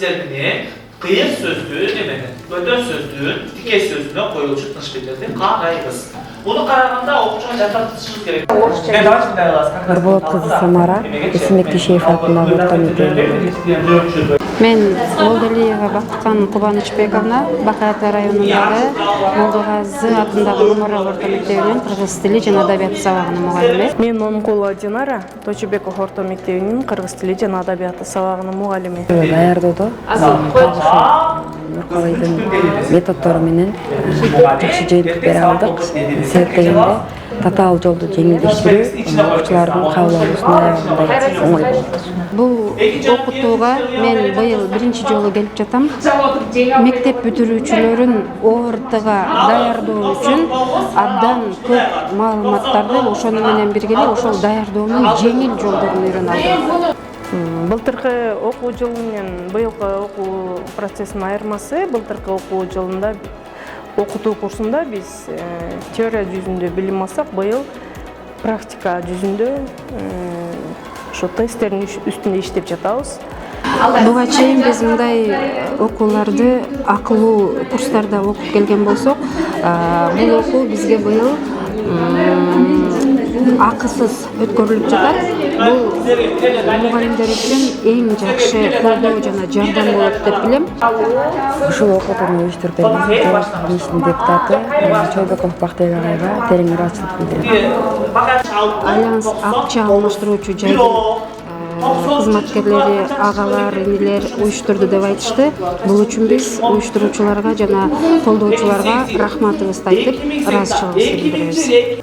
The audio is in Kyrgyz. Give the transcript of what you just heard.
adreslerinin kıyır sözlüğü demenin, ödön sözlüğün dikey sözlüğüne koyuluşu tınış bildirdi. Qarayız. Bunu qaraganda okuçuğa жататышыбыз керек. Нұрболот кызы Самара, Есенбек Дүйшеев атындағы орта мектебинде. Мен Молдалиева Бақытхан Кубанычбековна, Бақайаты районундағы Молдоғазы атындағы Нумарал орта мектебинин кыргыз тили жана адабияты сабагынын мугалими. Мен Момкулова Динара, Точубеков орта мектебинин кыргыз тили жана адабияты сабагынын мугалими. Даярдоодо Нуркалайдын методдору менен жакшы жыйынтык бере алдык. Себеп дегенде татаал жолду жеңилдештирүү окуучулардын кабыл алуусуна аябындай оңой болот. Бул окутууга мен быйыл биринчи жолу келип жатам. Мектеп бүтүрүүчүлөрүн ОРТга даярдоо үчүн абдан көп маалыматтарды ошону менен биргеле ошол даярдоонун жеңил жолдорун үйрөнүп алдым. Былтыркы окуу жылы менен быйылкы окуу процессинин айырмасы, былтыркы окуу жылында окутуу курсунда биз теория жүзүндө билим алсак, быйыл практика жүзүндө ошо тесттердин үстүндө иштеп жатабыз. Буга чейин биз мындай окууларды акылуу курстарда окуп келген болсок, бул окуу бизге быйыл акысыз өткөрүлүп жатат. Бул мугалимдер үчүн эң жакшы колдоо жана жардам болот деп билем. Ушул окуутууну уюштуруп берген кеңештин депутаты Чойбеков Бактыбек агайга терең ыраазычылык билдирем. Альянс акча алмаштыруучу жайдын кызматкерлери, агалар, инилер уюштурду деп айтышты. Бул үчүн биз уюштуруучуларга жана колдоочуларга рахматыбызды айтып, ыраазычылыгыбызды билдиребиз.